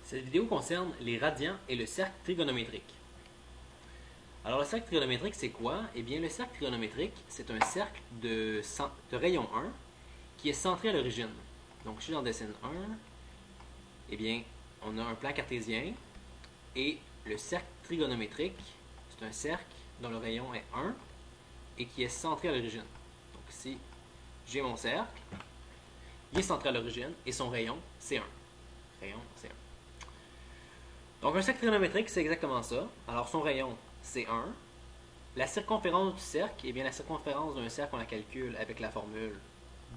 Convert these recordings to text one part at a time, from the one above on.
Cette vidéo concerne les radians et le cercle trigonométrique. Alors le cercle trigonométrique, c'est quoi? Eh bien, le cercle trigonométrique, c'est un cercle de rayon 1 qui est centré à l'origine. Donc, si j'en dessine un, eh bien, on a un plan cartésien et le cercle trigonométrique, c'est un cercle dont le rayon est 1 et qui est centré à l'origine. Donc ici, j'ai mon cercle, il est centré à l'origine et son rayon, c'est 1. Rayon, c'est 1. Donc un cercle trigonométrique, c'est exactement ça. Alors son rayon, c'est 1. La circonférence du cercle, eh bien la circonférence d'un cercle, on la calcule avec la formule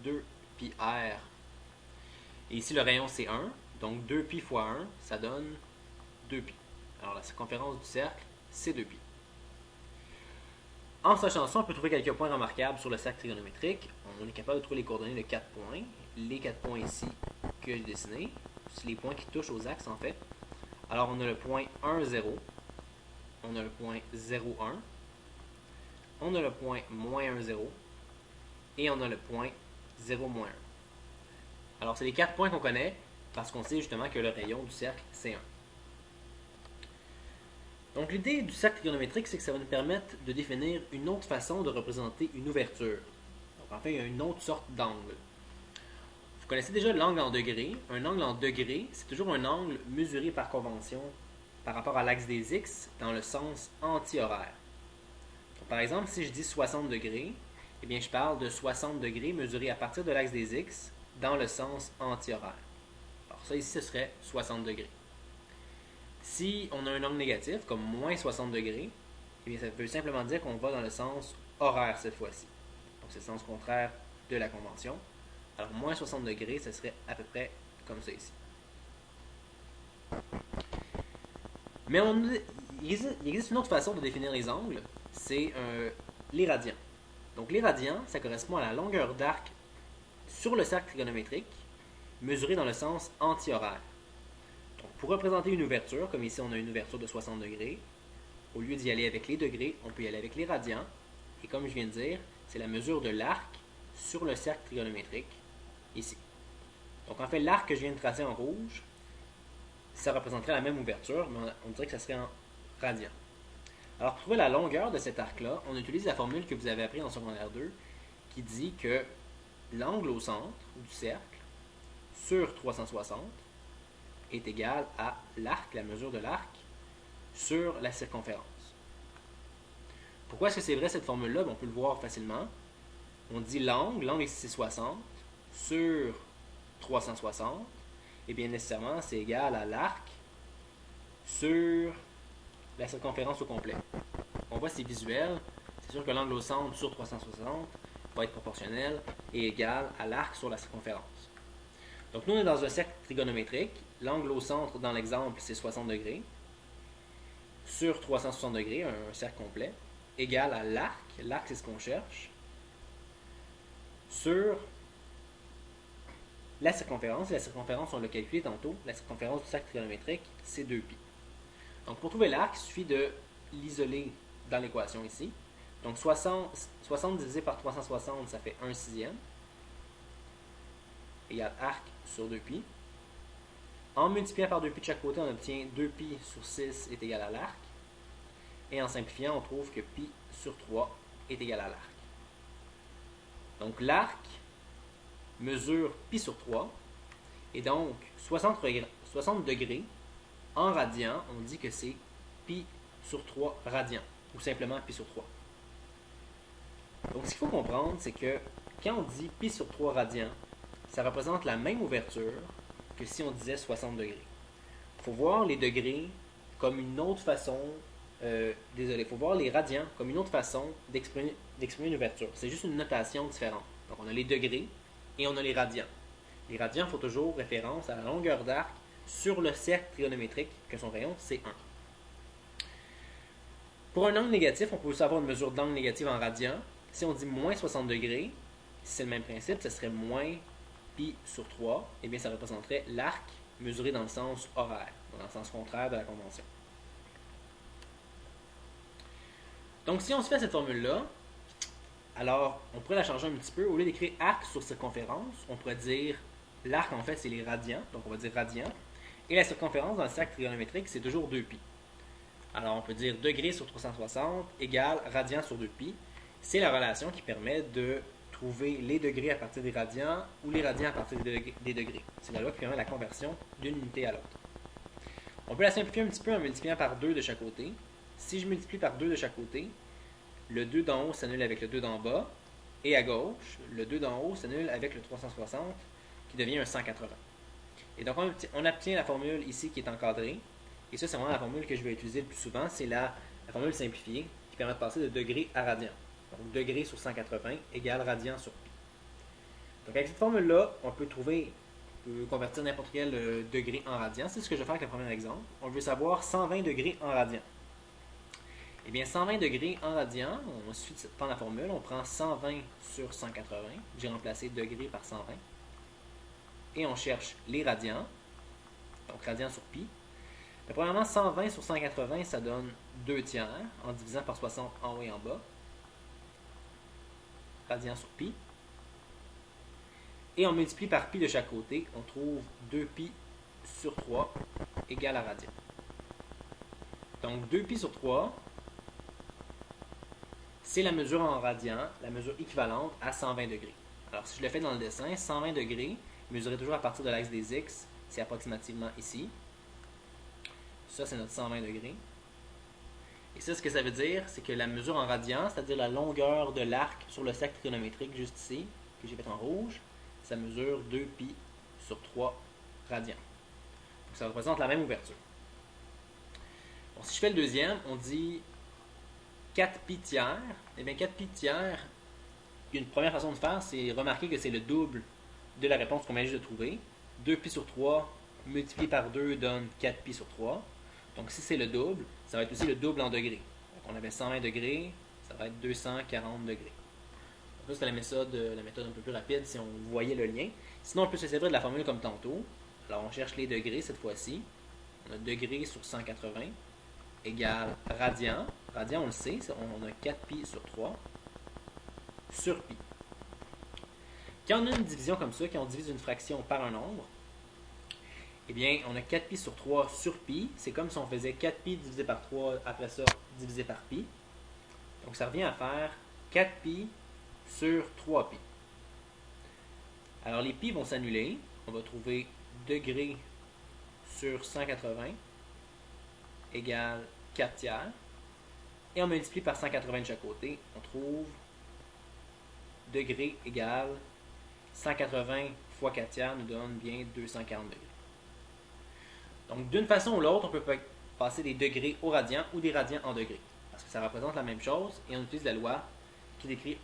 2πr. Et ici, le rayon, c'est 1. Donc 2π fois 1, ça donne 2π. Alors la circonférence du cercle, c'est 2π. En sachant ça, on peut trouver quelques points remarquables sur le cercle trigonométrique. On est capable de trouver les coordonnées de 4 points. Les 4 points ici que j'ai dessinés, c'est les points qui touchent aux axes en fait. Alors on a le point 1, 0. On a le point 0, 1. On a le point moins 1, 0. Et on a le point 0, moins 1. Alors c'est les 4 points qu'on connaît parce qu'on sait justement que le rayon du cercle, c'est 1. Donc l'idée du cercle trigonométrique, c'est que ça va nous permettre de définir une autre façon de représenter une ouverture. Donc en fait, il y a une autre sorte d'angle. Vous connaissez déjà l'angle en degrés. Un angle en degrés, c'est toujours un angle mesuré par convention par rapport à l'axe des x dans le sens anti-horaire. Par exemple, si je dis 60 degrés, eh bien je parle de 60 degrés mesurés à partir de l'axe des x dans le sens anti-horaire. Alors ça ici, ce serait 60 degrés. Si on a un angle négatif, comme moins 60 degrés, eh bien ça veut simplement dire qu'on va dans le sens horaire cette fois-ci. Donc c'est le sens contraire de la convention. Alors moins 60 degrés, ce serait à peu près comme ça ici. Mais il existe une autre façon de définir les angles, c'est les radians. Donc les radians, ça correspond à la longueur d'arc sur le cercle trigonométrique, mesurée dans le sens anti-horaire. Donc pour représenter une ouverture, comme ici on a une ouverture de 60 degrés, au lieu d'y aller avec les degrés, on peut y aller avec les radians. Et comme je viens de dire, c'est la mesure de l'arc sur le cercle trigonométrique, ici. Donc en fait, l'arc que je viens de tracer en rouge, ça représenterait la même ouverture, mais on dirait que ça serait en radians. Alors pour trouver la longueur de cet arc-là, on utilise la formule que vous avez appris en secondaire 2, qui dit que l'angle au centre du cercle sur 360 est égal à l'arc, la mesure de l'arc, sur la circonférence. Pourquoi est-ce que c'est vrai cette formule-là? On peut le voir facilement. On dit l'angle ici c'est 60, sur 360, et bien nécessairement c'est égal à l'arc sur la circonférence au complet. On voit c'est visuel, c'est sûr que l'angle au centre sur 360 va être proportionnel et égal à l'arc sur la circonférence. Donc nous on est dans un cercle trigonométrique, l'angle au centre dans l'exemple c'est 60 degrés, sur 360 degrés, un cercle complet, égal à l'arc c'est ce qu'on cherche, sur la circonférence on l'a calculé tantôt, la circonférence du cercle trigonométrique c'est 2π. Donc pour trouver l'arc, il suffit de l'isoler dans l'équation ici. Donc 60 divisé par 360, ça fait 1 sixième, égale arc sur 2π. En multipliant par 2π de chaque côté, on obtient 2π sur 6 est égal à l'arc. Et en simplifiant, on trouve que π sur 3 est égal à l'arc. Donc l'arc mesure π sur 3. Et donc 60 degrés en radians, on dit que c'est π sur 3 radians. Ou simplement π sur 3. Donc ce qu'il faut comprendre, c'est que quand on dit π sur 3 radians, ça représente la même ouverture que si on disait 60 degrés. Il faut voir les degrés comme une autre façon, il faut voir les radians comme une autre façon d'exprimer une ouverture. C'est juste une notation différente. Donc on a les degrés et on a les radians. Les radians font toujours référence à la longueur d'arc sur le cercle trigonométrique, que son rayon c'est 1. Pour un angle négatif, on peut aussi avoir une mesure d'angle négatif en radians. Si on dit moins 60 degrés, si c'est le même principe, ce serait moins π sur 3, et bien ça représenterait l'arc mesuré dans le sens horaire, dans le sens contraire de la convention. Donc si on se fait cette formule-là, alors on pourrait la changer un petit peu. Au lieu d'écrire arc sur circonférence, on pourrait dire l'arc en fait c'est les radians, donc on va dire radians, Et la circonférence dans le cercle trigonométrique, c'est toujours 2pi. Alors, on peut dire degré sur 360 égale radian sur 2pi. C'est la relation qui permet de trouver les degrés à partir des radians ou les radians à partir des degrés. C'est la loi qui permet la conversion d'une unité à l'autre. On peut la simplifier un petit peu en multipliant par 2 de chaque côté. Si je multiplie par 2 de chaque côté, le 2 d'en haut s'annule avec le 2 d'en bas. Et à gauche, le 2 d'en haut s'annule avec le 360 qui devient un 180. Et donc, on obtient la formule ici qui est encadrée. Et ça, c'est vraiment la formule que je vais utiliser le plus souvent. C'est la formule simplifiée qui permet de passer de degré à radian. Donc, degré sur 180 égale radian sur pi. Donc, avec cette formule-là, on peut convertir n'importe quel degré en radian. C'est ce que je vais faire avec le premier exemple. On veut savoir 120 degrés en radian. Eh bien, 120 degrés en radian, on suit de prendre la formule, on prend 120 sur 180. J'ai remplacé degrés par 120. Et on cherche les radians. Donc, radian sur pi. Mais premièrement, 120 sur 180, ça donne 2 tiers en divisant par 60 en haut et en bas. Radian sur pi. Et on multiplie par pi de chaque côté. On trouve 2pi sur 3 égale à radian. Donc 2pi sur 3, c'est la mesure en radian, la mesure équivalente à 120 degrés. Alors si je le fais dans le dessin, 120 degrés, mesuré toujours à partir de l'axe des x, c'est approximativement ici. Ça, c'est notre 120 degrés. Et ça, ce que ça veut dire, c'est que la mesure en radian, c'est-à-dire la longueur de l'arc sur le cercle trigonométrique juste ici, que j'ai fait en rouge, ça mesure 2pi sur 3 radians. Donc ça représente la même ouverture. Bon, si je fais le deuxième, on dit 4pi tiers. Eh bien, 4pi tiers, une première façon de faire, c'est remarquer que c'est le double de la réponse qu'on vient juste de trouver. 2pi sur 3 multiplié par 2 donne 4pi sur 3. Donc, si c'est le double, ça va être aussi le double en degrés. Donc, on avait 120 degrés, ça va être 240 degrés. Donc, ça, c'est la méthode un peu plus rapide si on voyait le lien. Sinon, on peut se servir de la formule comme tantôt. Alors, on cherche les degrés cette fois-ci. On a degrés sur 180 égale radian. Radian, on le sait, on a 4pi sur 3 sur pi. Quand on a une division comme ça, quand on divise une fraction par un nombre, eh bien, on a 4pi sur 3 sur pi. C'est comme si on faisait 4pi divisé par 3, après ça, divisé par pi. Donc, ça revient à faire 4pi sur 3pi. Alors, les pi vont s'annuler. On va trouver degrés sur 180 égale 4 tiers. Et on multiplie par 180 de chaque côté. On trouve degrés égale 180 fois 4 tiers nous donne bien 240 degrés. Donc, d'une façon ou l'autre, on peut passer des degrés au radian ou des radians en degrés. Parce que ça représente la même chose et on utilise la loi qui décrit